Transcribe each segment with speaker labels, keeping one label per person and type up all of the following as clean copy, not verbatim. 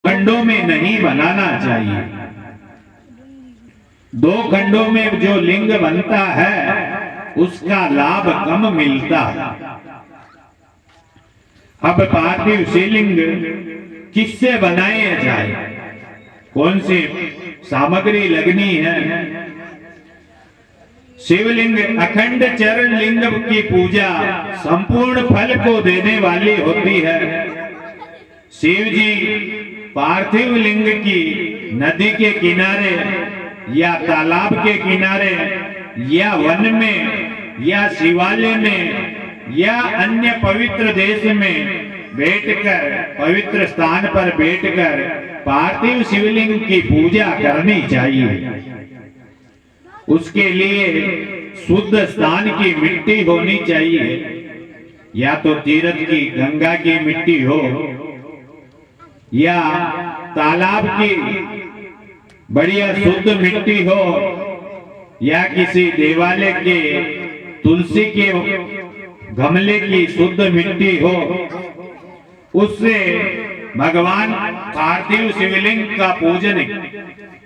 Speaker 1: खंडों में नहीं बनाना चाहिए। 2 खंडों में जो लिंग बनता है उसका लाभ कम मिलता है। अब पार्थिव शिवलिंग किससे बनाया जाए, कौन सी सामग्री लगनी है? शिवलिंग अखंड चरण लिंग की पूजा संपूर्ण फल को देने वाली होती है। शिव जी पार्थिव लिंग की नदी के किनारे या तालाब के किनारे या वन में या शिवालय में या अन्य पवित्र देश में बैठकर, पवित्र स्थान पर बैठकर पार्थिव शिवलिंग की पूजा करनी चाहिए। उसके लिए शुद्ध स्थान की मिट्टी होनी चाहिए, या तो तीर्थ की गंगा की मिट्टी हो या तालाब की बढ़िया शुद्ध मिट्टी हो या किसी देवालय के तुलसी के गमले की शुद्ध मिट्टी हो। उससे भगवान पार्थिव शिवलिंग का पूजन,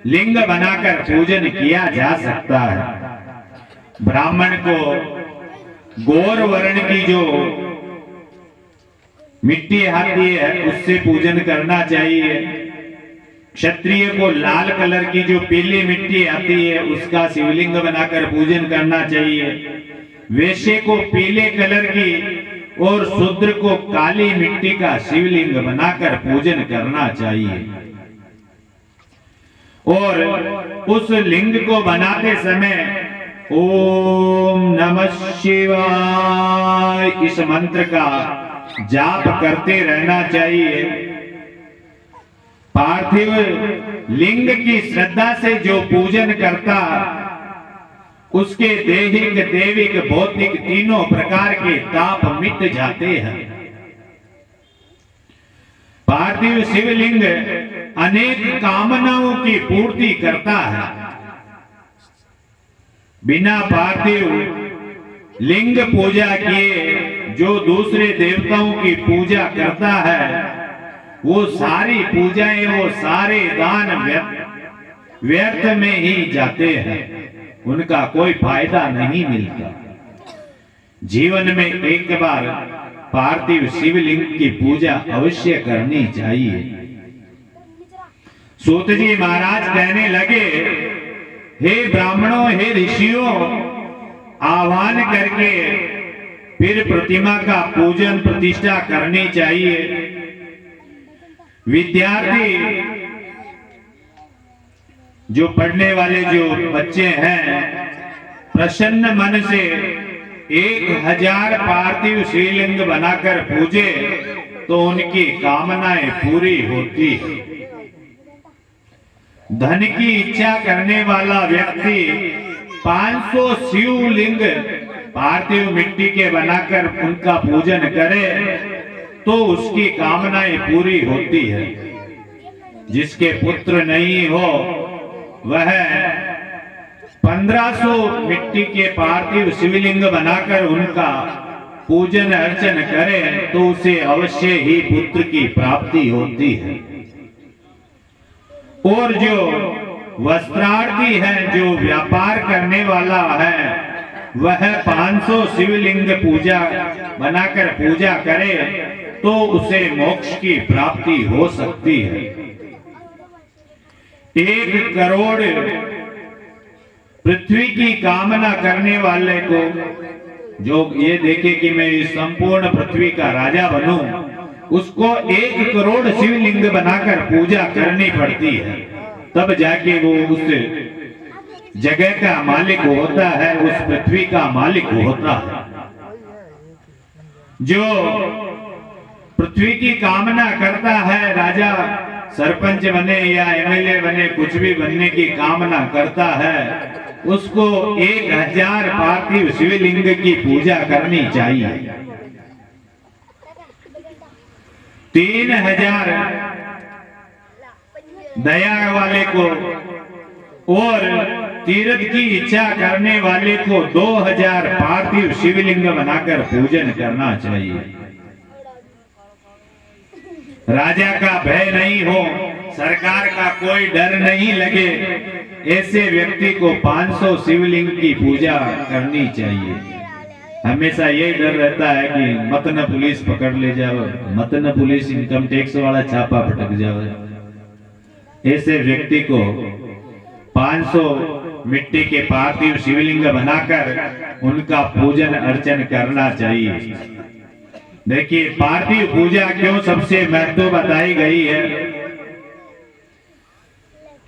Speaker 1: लिंग बनाकर पूजन किया जा सकता है। ब्राह्मण को गौर वर्ण की जो मिट्टी आती है उससे पूजन करना चाहिए। क्षत्रिय को लाल कलर की जो पीली मिट्टी आती है उसका शिवलिंग बनाकर पूजन करना चाहिए। वैश्य को पीले कलर की और शूद्र को काली मिट्टी का शिवलिंग बनाकर पूजन करना चाहिए। और उस लिंग को बनाते समय ओम नमः शिवाय इस मंत्र का जाप करते रहना चाहिए। पार्थिव लिंग की श्रद्धा से जो पूजन करता उसके दैहिक, दैविक, भौतिक तीनों प्रकार के ताप मिट जाते हैं। पार्थिव शिवलिंग अनेक कामनाओं की पूर्ति करता है। बिना पार्थिव लिंग पूजा किए जो दूसरे देवताओं की पूजा करता है वो सारी पूजाएं, वो सारे दान व्यर्थ में ही जाते हैं, उनका कोई फायदा नहीं मिलता। जीवन में एक बार पार्थिव शिवलिंग की पूजा अवश्य करनी चाहिए। सूत जी महाराज कहने लगे, हे ब्राह्मणों, हे ऋषियों, आह्वान करके फिर प्रतिमा का पूजन प्रतिष्ठा करनी चाहिए। विद्यार्थी जो पढ़ने वाले जो बच्चे हैं प्रसन्न मन से 1000 पार्थिव शिवलिंग बनाकर पूजे तो उनकी कामनाएं पूरी होती है। धन की इच्छा करने वाला व्यक्ति 500 शिवलिंग पार्थिव मिट्टी के बनाकर उनका पूजन करे तो उसकी कामनाएं पूरी होती है। जिसके पुत्र नहीं हो वह 1500 मिट्टी के पार्थिव शिवलिंग बनाकर उनका पूजन अर्चन करे तो उसे अवश्य ही पुत्र की प्राप्ति होती है। और जो वस्त्रार्थी है, जो व्यापार करने वाला है, वह 500 शिवलिंग पूजा बनाकर पूजा करे तो उसे मोक्ष की प्राप्ति हो सकती है। 1 करोड़ पृथ्वी की कामना करने वाले को जो ये देखे कि मैं इस संपूर्ण पृथ्वी का राजा बनूं, उसको 1 करोड़ शिवलिंग बनाकर पूजा करनी पड़ती है, तब जाके वो उस जगह का मालिक होता है, उस पृथ्वी का मालिक होता है। जो पृथ्वी की कामना करता है, राजा सरपंच बने या एमएलए बने, कुछ भी बनने की कामना करता है, उसको 1000 पार्थिव शिवलिंग की पूजा करनी चाहिए। 3000 दया वाले को और तीर्थ की इच्छा करने वाले को 2000 पार्थिव शिवलिंग बनाकर पूजन करना चाहिए। राजा का भय नहीं हो, सरकार का कोई डर नहीं लगे, ऐसे व्यक्ति को 500 शिवलिंग की पूजा करनी चाहिए। हमेशा यही डर रहता है कि मत न पुलिस पकड़ ले जावे, मत न पुलिस इनकम टैक्स वाला छापा पटक जावे। ऐसे व्यक्ति को 500 मिट्टी के पार्थिव शिवलिंग बनाकर उनका पूजन अर्चन करना चाहिए। देखिए पार्थिव पूजा क्यों सबसे महत्व बताई गई है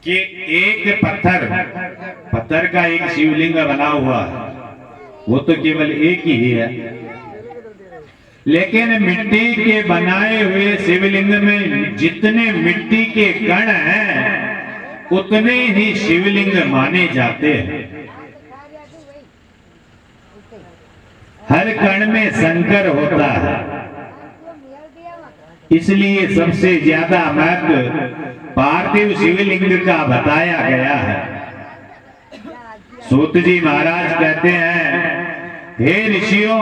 Speaker 1: कि एक पत्थर का एक शिवलिंग बना हुआ है, वो तो केवल एक ही है, लेकिन मिट्टी के बनाए हुए शिवलिंग में जितने मिट्टी के कण हैं उतने ही शिवलिंग माने जाते हैं। हर कण में शंकर होता है, इसलिए सबसे ज्यादा महत्व पार्थिव शिवलिंग का बताया गया है। सूत जी महाराज कहते हैं, हे ऋषियों,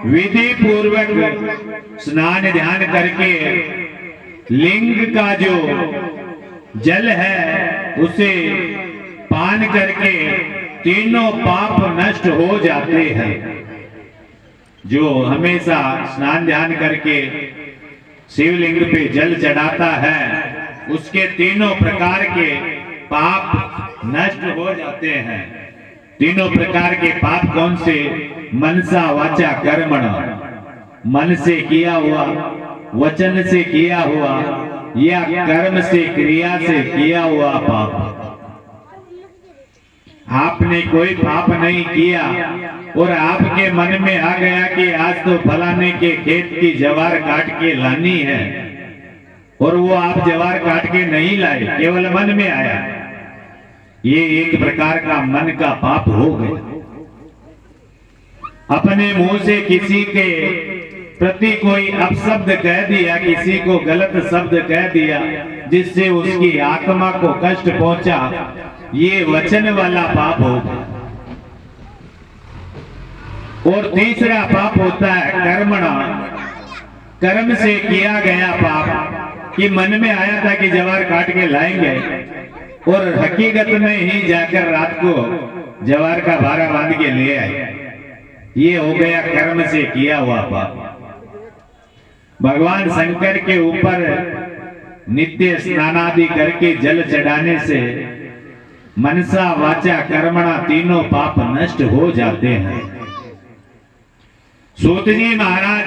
Speaker 1: विधि पूर्वक स्नान ध्यान करके लिंग का जो जल है उसे पान करके तीनों पाप नष्ट हो जाते हैं। जो हमेशा स्नान ध्यान करके शिवलिंग पे जल चढ़ाता है उसके तीनों प्रकार के पाप नष्ट हो जाते हैं। तीनों प्रकार के पाप कौन से? मनसा वाचा कर्मणा, मन से किया हुआ, वचन से किया हुआ या कर्म से क्रिया से किया हुआ पाप। आपने कोई पाप नहीं किया और आपके मन में आ गया कि आज तो फलाने के खेत की जवार काट के लानी है और वो आप जवार काट के नहीं लाए, केवल मन में आया, ये एक प्रकार का मन का पाप हो गया। अपने मुंह से किसी के प्रति कोई अपशब्द कह दिया, किसी को गलत शब्द कह दिया जिससे उसकी आत्मा को कष्ट पहुंचा, ये वचन वाला पाप हो गया। और तीसरा पाप होता है कर्मणा, कर्म से किया गया पाप कि मन में आया था कि जवार काट के लाएंगे और हकीकत में ही जाकर रात को जवार का भारा बांध के ले आए, ये हो गया कर्म से किया हुआ पाप। भगवान शंकर के ऊपर नित्य स्नानादि करके जल चढ़ाने से मनसा वाचा कर्मणा तीनों पाप नष्ट हो जाते हैं। सूत जी महाराज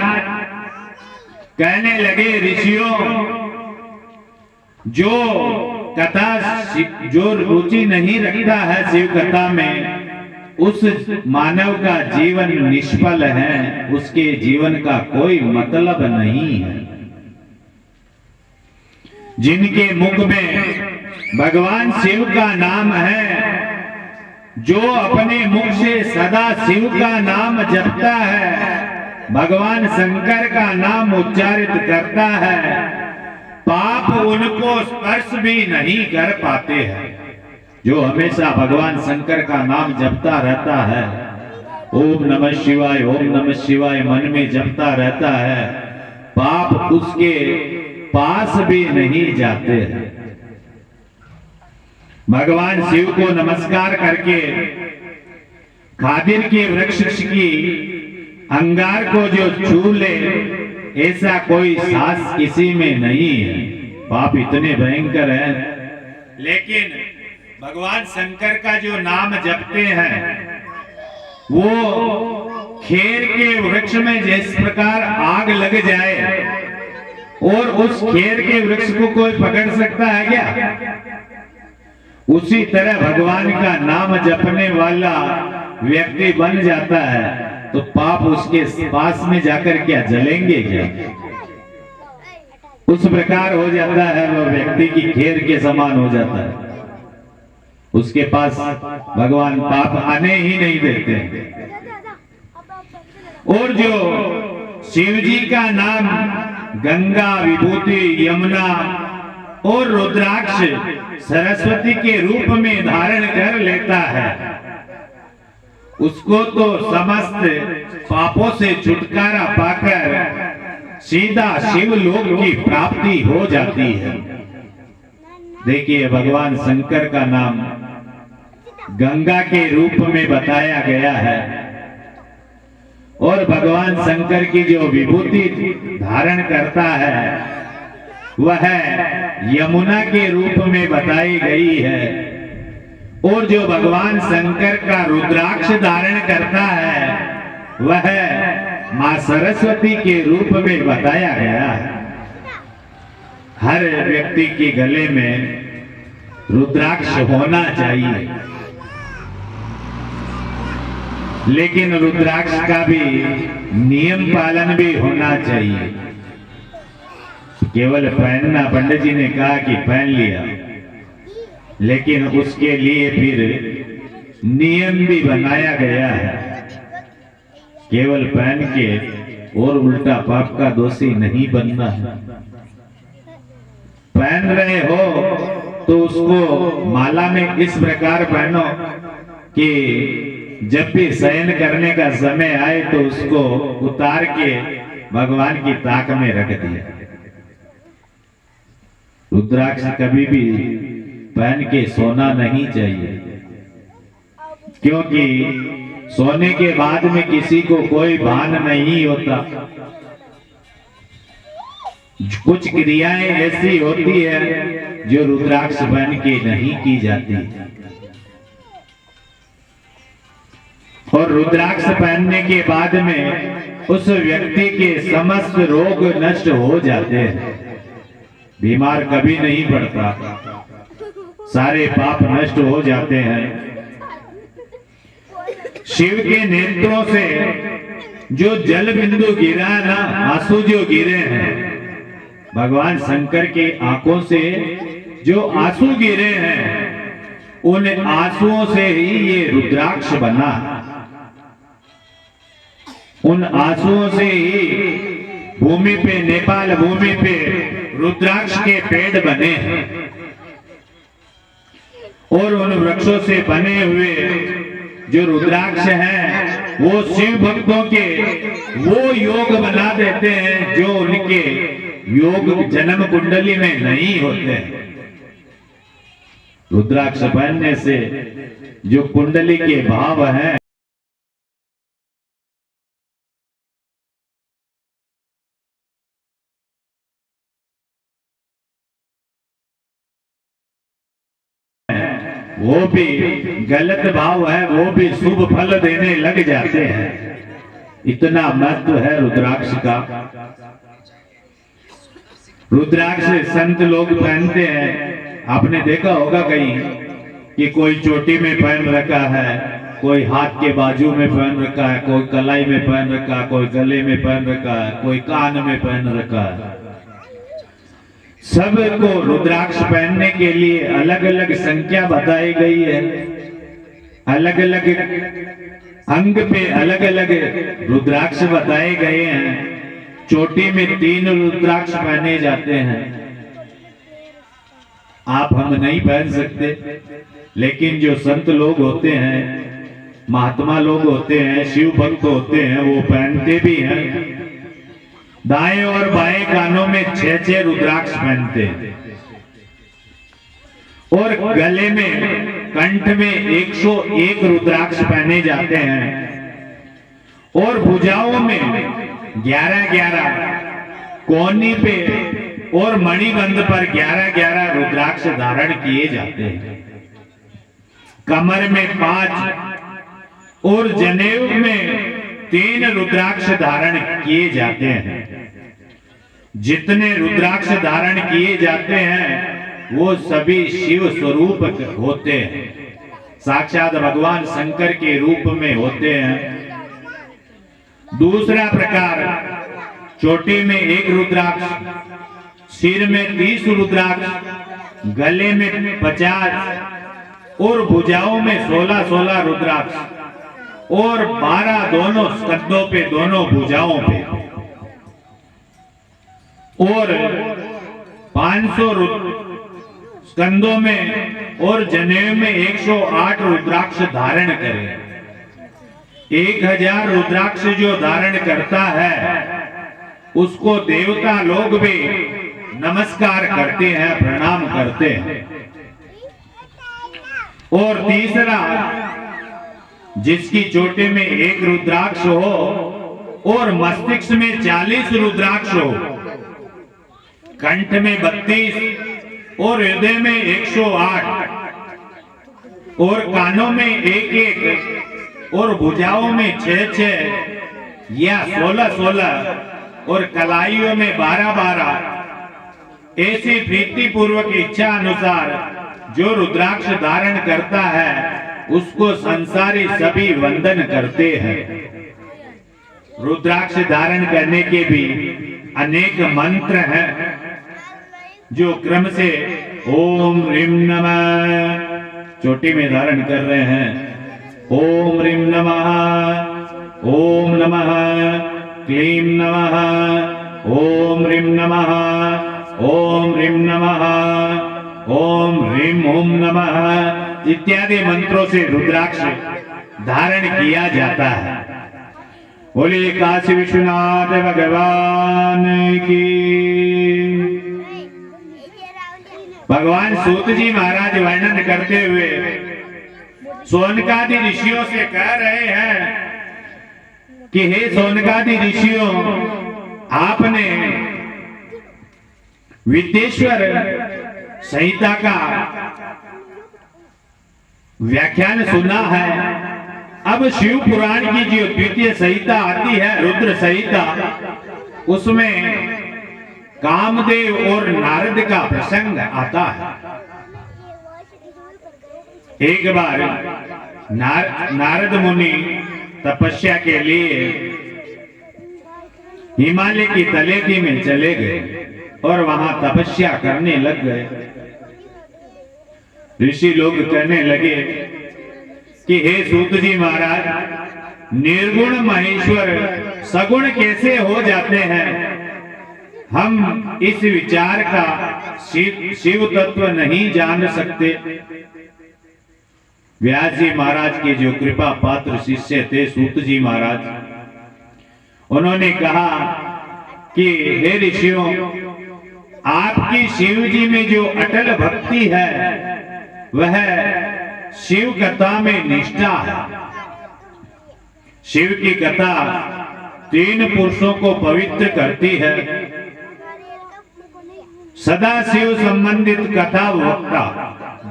Speaker 1: कहने लगे, ऋषियों, जो कथा, जो रुचि नहीं रखता है शिव कथा में, उस मानव का जीवन निष्फल है, उसके जीवन का कोई मतलब नहीं है। जिनके मुख में भगवान शिव का नाम है, जो अपने मुख से सदा शिव का नाम जपता है, भगवान शंकर का नाम उच्चारित करता है, पाप उनको स्पर्श भी नहीं कर पाते हैं। जो हमेशा भगवान शंकर का नाम जपता रहता है, ओम नमः शिवाय, ओम नमः शिवाय मन में जपता रहता है, पाप उसके पास भी नहीं जाते हैं। भगवान शिव को नमस्कार करके खादिर के वृक्ष की अंगार को जो छू ले, ऐसा कोई साहस किसी में नहीं है। पाप इतने भयंकर हैं, लेकिन भगवान शंकर का जो नाम जपते हैं, वो खेर के वृक्ष में जिस प्रकार आग लग जाए और उस खेर के वृक्ष को कोई पकड़ सकता है क्या? उसी तरह भगवान का नाम जपने वाला व्यक्ति बन जाता है तो पाप उसके पास में जाकर क्या जलेंगे क्या? उस प्रकार हो जाता है, वो व्यक्ति की खेर के समान हो जाता है, उसके पास भगवान पाप आने ही नहीं देते। और जो शिव जी का नाम गंगा, विभूति, यमुना और रुद्राक्ष, सरस्वती के रूप में धारण कर लेता है, उसको तो समस्त पापों से छुटकारा पाकर सीधा शिव लोक की प्राप्ति हो जाती है। देखिए, भगवान शंकर का नाम गंगा के रूप में बताया गया है और भगवान शंकर की जो विभूति धारण करता है वह यमुना के रूप में बताई गई है और जो भगवान शंकर का रुद्राक्ष धारण करता है वह मां सरस्वती के रूप में बताया गया है। हर व्यक्ति के गले में रुद्राक्ष होना चाहिए, लेकिन रुद्राक्ष का भी नियम पालन भी होना चाहिए। केवल पहनना, पंडित जी ने कहा कि पहन लिया, लेकिन उसके लिए फिर नियम भी बनाया गया है। केवल पहन के और उल्टा पाप का दोषी नहीं बनना है। पहन रहे हो तो उसको माला में इस प्रकार पहनो कि जब भी शयन करने का समय आए तो उसको उतार के भगवान की ताक में रख दिया। रुद्राक्ष कभी भी पहन के सोना नहीं चाहिए, क्योंकि सोने के बाद में किसी को कोई भान नहीं होता। कुछ क्रियाएं ऐसी होती है जो रुद्राक्ष पहन के नहीं की जाती, और रुद्राक्ष पहनने के बाद में उस व्यक्ति के समस्त रोग नष्ट हो जाते हैं। बीमार कभी नहीं पड़ता, सारे पाप नष्ट हो जाते हैं। शिव के नेत्रों से जो जल बिंदु गिरा ना, आंसू जो गिरे हैं, भगवान शंकर के आंखों से जो आंसू गिरे हैं, उन आंसुओं से ही ये रुद्राक्ष बना। उन आंसुओं से ही भूमि पे, नेपाल भूमि पे रुद्राक्ष के पेड़ बने हैं, और उन वृक्षों से बने हुए जो रुद्राक्ष हैं वो शिव भक्तों के वो योग बना देते हैं जो उनके योग जन्म कुंडली में नहीं होते। रुद्राक्ष पहनने से जो कुंडली के भाव हैं वो भी गलत भाव है, वो भी शुभ फल देने लग जाते हैं। इतना महत्व है रुद्राक्ष का। रुद्राक्ष संत लोग पहनते हैं। आपने देखा होगा कहीं कि कोई चोटी में पहन रखा है, कोई हाथ के बाजू में पहन रखा है, कोई कलाई में पहन रखा है, कोई गले में पहन रखा है, कोई कान में पहन रखा है। सबको रुद्राक्ष पहनने के लिए अलग अलग संख्या बताई गई है। अलग अलग अंग पे अलग अलग रुद्राक्ष बताए गए हैं। चोटी में 3 रुद्राक्ष पहने जाते हैं। आप हम नहीं पहन सकते, लेकिन जो संत लोग होते हैं, महात्मा लोग होते हैं, शिव भक्त होते हैं, वो पहनते भी हैं। दाएं और बाएं कानों में 6-6 रुद्राक्ष पहनते हैं, और गले में, कंठ में 101 रुद्राक्ष पहने जाते हैं, और भुजाओं में 11-11, कोहनी पे और मणिबंध पर 11-11 रुद्राक्ष धारण किए जाते हैं। कमर में 5 और जनेऊ में 3 रुद्राक्ष धारण किए जाते हैं। जितने रुद्राक्ष धारण किए जाते हैं वो सभी शिव स्वरूप होते हैं, साक्षात भगवान शंकर के रूप में होते हैं। दूसरा प्रकार, चोटी में 1 रुद्राक्ष, सिर में 30 रुद्राक्ष, गले में 50 और भुजाओं में 16-16 रुद्राक्ष, और 12 दोनों स्कंधों पे, दोनों भुजाओं पे, और 500 स्कंधों में और जनेऊ में 108 रुद्राक्ष धारण करें। 1000 रुद्राक्ष जो धारण करता है उसको देवता लोग भी नमस्कार करते हैं, प्रणाम करते हैं। और तीसरा, जिसकी चोटी में 1 रुद्राक्ष हो और मस्तिष्क में 40 रुद्राक्ष हो, कंठ में 32 और हृदय में 108 और कानों में 1-1 और भुजाओं में 6-6 या 16-16 और कलाइयों में 12-12, ऐसी प्रीति पूर्वक इच्छा अनुसार जो रुद्राक्ष धारण करता है उसको संसारी सभी वंदन करते हैं। रुद्राक्ष धारण करने के भी अनेक मंत्र हैं जो क्रम से ओम ह्रीं नमः चोटी में धारण कर रहे हैं। ओम ह्रीं नमः, ओम नमः क्लीं नमः, ओम ह्रीं नमः, ओम ह्रीं नमः, ओम ह्रीं ओम नमः इत्यादि मंत्रों से रुद्राक्ष धारण किया जाता है। बोलिए काशी विश्वनाथ भगवान की। भगवान सूत जी महाराज वर्णन करते हुए सोनकादि ऋषियों से कह रहे हैं कि हे सोनकादि ऋषियों, आपने विद्येश्वर संहिता का व्याख्यान सुना है। अब शिव पुराण की जो द्वितीय संहिता आती है, रुद्र संहिता, उसमें कामदेव और नारद का प्रसंग आता है। एक बार नारद मुनि तपस्या के लिए हिमालय की तलेटी में चले गए और वहां तपस्या करने लग गए। ऋषि लोग कहने लगे कि हे सूत जी महाराज, निर्गुण महेश्वर सगुण कैसे हो जाते हैं? हम इस विचार का शिव तत्व नहीं जान सकते। व्यास जी महाराज के जो कृपा पात्र शिष्य थे सूत जी महाराज, उन्होंने कहा कि हे ऋषियों, आपकी शिव जी में जो अटल भक्ति है वह शिव कथा में निष्ठा है। शिव की कथा 3 पुरुषों को पवित्र करती है। सदा शिव संबंधित कथा वक्ता,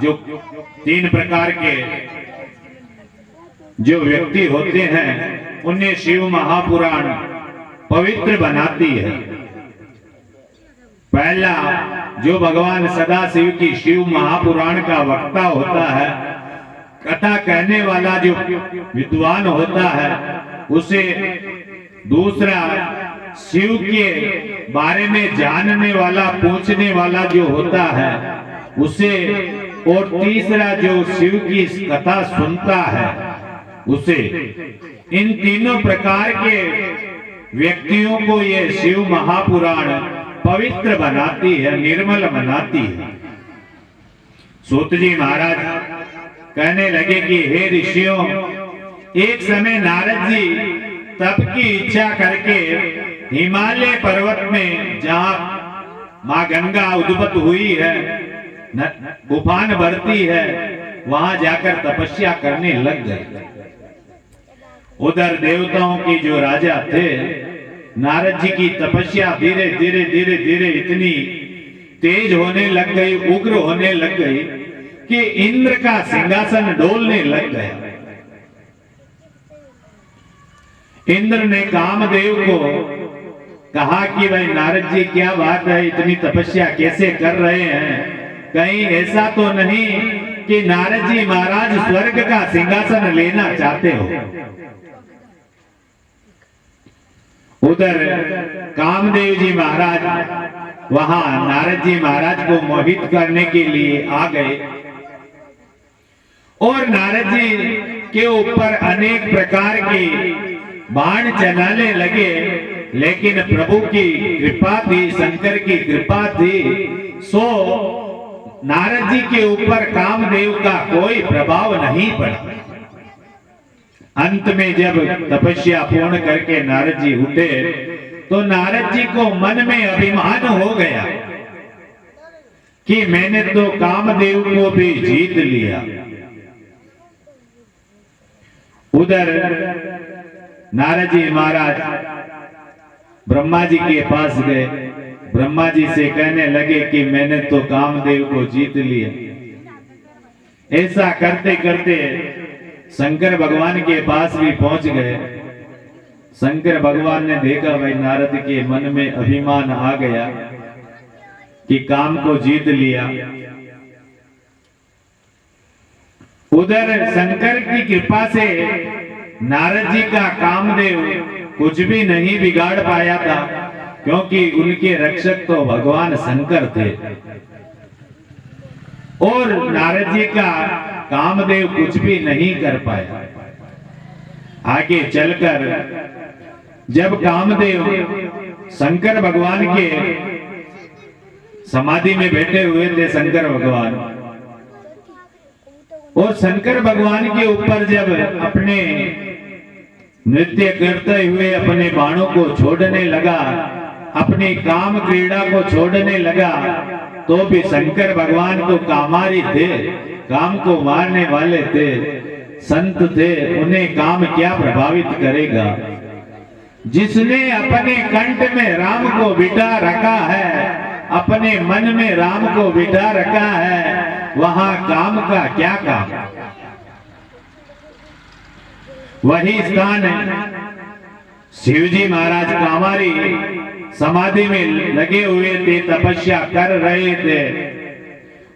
Speaker 1: जो 3 प्रकार के जो व्यक्ति होते हैं उन्हें शिव महापुराण पवित्र बनाती है। पहला, जो भगवान सदाशिव की शिव महापुराण का वक्ता होता है, कथा कहने वाला जो विद्वान होता है उसे। दूसरा, शिव के बारे में जानने वाला, पूछने वाला जो होता है उसे। और तीसरा, जो शिव की कथा सुनता है उसे। इन तीनों प्रकार के व्यक्तियों को ये शिव महापुराण पवित्र बनाती है, निर्मल बनाती है। सूत जी महाराज कहने लगे कि हे ऋषियों, एक समय नारद जी तप की इच्छा करके हिमालय पर्वत में, जहां मां गंगा उद्भूत हुई है, उफान भरती है, वहां जाकर तपस्या करने लग गए। उधर देवताओं के जो राजा थे, नारद जी की तपस्या धीरे धीरे धीरे धीरे इतनी तेज होने लग गई, उग्र होने लग गई कि इंद्र का सिंहासन डोलने लग गया। इंद्र ने कामदेव को कहा कि भाई नारद जी, क्या बात है, इतनी तपस्या कैसे कर रहे हैं? कहीं ऐसा तो नहीं कि नारद जी महाराज स्वर्ग का सिंहासन लेना चाहते हो? उधर कामदेव जी महाराज वहां नारद जी महाराज को मोहित करने के लिए आ गए और नारद जी के ऊपर अनेक प्रकार की बाण चलाने लगे। लेकिन प्रभु की कृपा थी, शंकर की कृपा थी, सो नारद जी के ऊपर कामदेव का कोई प्रभाव नहीं पड़ा। अंत में जब तपस्या पूर्ण करके नारद जी उठे तो नारद जी को मन में अभिमान हो गया कि मैंने तो कामदेव को भी जीत लिया। उधर नारद जी महाराज ब्रह्मा जी के पास गए। ब्रह्मा जी से कहने लगे कि मैंने तो कामदेव को जीत लिया। ऐसा करते करते शंकर भगवान के पास भी पहुंच गए। शंकर भगवान ने देखा भाई नारद के मन में अभिमान आ गया कि काम को जीत लिया। उधर शंकर की कृपा से नारद जी का कामदेव कुछ भी नहीं बिगाड़ पाया था, क्योंकि उनके रक्षक तो भगवान शंकर थे। और नारद जी का कामदेव कुछ भी नहीं कर पाया। आगे चलकर जब कामदेव शंकर भगवान के समाधि में बैठे हुए थे, शंकर भगवान, और शंकर भगवान के ऊपर जब अपने नृत्य करते हुए अपने बाणों को छोड़ने लगा, अपनी काम क्रीड़ा को छोड़ने लगा, तो भी शंकर भगवान तो कामारी थे, काम को मारने वाले थे, संत थे। उन्हें काम क्या प्रभावित करेगा। जिसने अपने कंठ में राम को बिठा रखा है, अपने मन में राम को बिठा रखा है, वहां काम का क्या काम। वही स्थान शिवजी महाराज कामारी समाधि में लगे हुए थे, तपस्या कर रहे थे।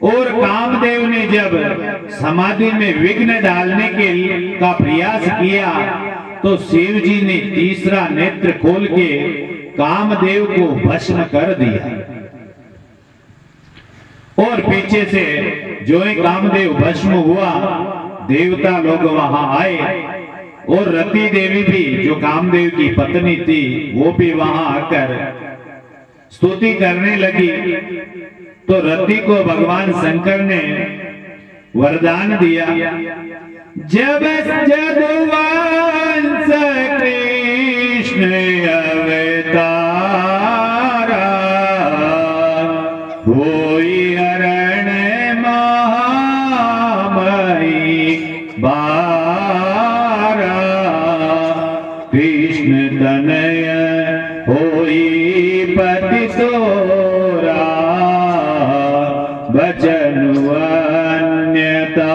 Speaker 1: और कामदेव ने जब समाधि में विघ्न डालने का प्रयास किया, तो शिव जी ने तीसरा नेत्र खोल के कामदेव को भस्म कर दिया। और पीछे से जो ही कामदेव भस्म हुआ, देवता लोग वहां आए, और रति देवी भी जो कामदेव की पत्नी थी, वो भी वहां आकर स्तुति करने लगी। तो रति को भगवान शंकर ने वरदान दिया, जब जदुवंश कृष्ण अवतारा, होई हरण महामही बारा, कृष्ण तनय होई पति तोरा, बचन अन्यता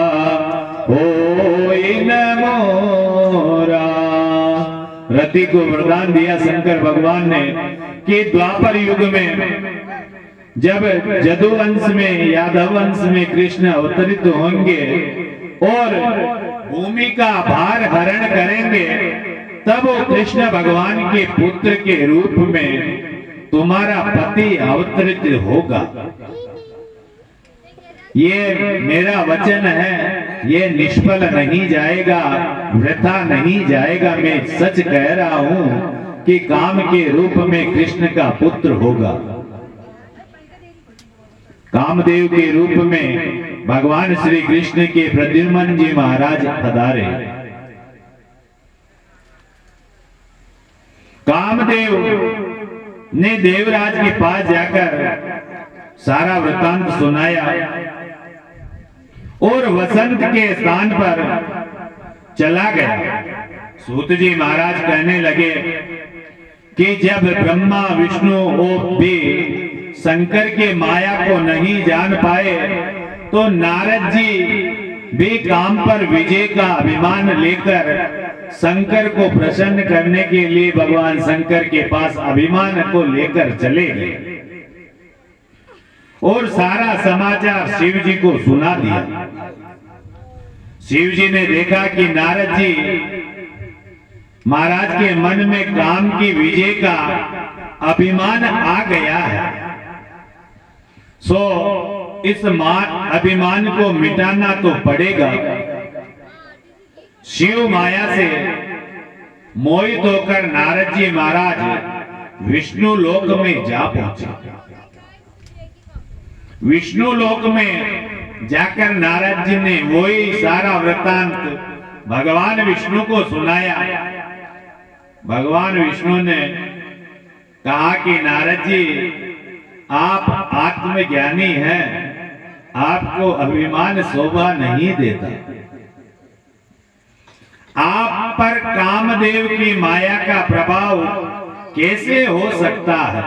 Speaker 1: होई न मोरा। रति को वरदान दिया शंकर भगवान ने कि द्वापर युग में जब जदुवंश में, यादव वंश में कृष्ण अवतरित होंगे और भूमि का भार हरण करेंगे, तब वो कृष्ण भगवान के पुत्र के रूप में तुम्हारा पति अवतरित होगा। ये मेरा वचन है, ये निष्फल नहीं जाएगा, वृथा नहीं जाएगा। मैं सच कह रहा हूं कि काम के रूप में कृष्ण का पुत्र होगा। कामदेव के रूप में भगवान श्री कृष्ण के प्रद्युम्न जी महाराज पधारे। कामदेव ने देवराज के पास जाकर सारा वृतांत सुनाया, और वसंत के स्थान पर चला गया। सूत जी महाराज कहने लगे कि जब ब्रह्मा विष्णु और भी शंकर के माया को नहीं जान पाए, तो नारद जी भी काम पर विजय का अभिमान लेकर शंकर को प्रसन्न करने के लिए भगवान शंकर के पास अभिमान को लेकर चले गए और सारा समाचार शिव जी को सुना दिया। शिव जी ने देखा कि नारद जी महाराज के मन में काम की विजय का अभिमान आ गया है, सो इस अभिमान को मिटाना तो पड़ेगा। शिव माया से मोहित होकर नारद जी महाराज विष्णु लोक में जा पहुंचे। विष्णु लोक में जाकर नारद जी ने वही सारा वृतांत भगवान विष्णु को सुनाया। भगवान विष्णु ने कहा कि नारद जी आप आत्मज्ञानी हैं, आपको अभिमान शोभा नहीं देता। आप पर कामदेव की माया का प्रभाव कैसे हो सकता है?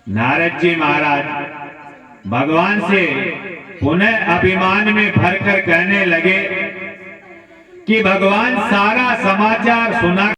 Speaker 1: नारद जी महाराज भगवान से पुनः अभिमान में भरकर कहने लगे कि भगवान सारा समाचार सुना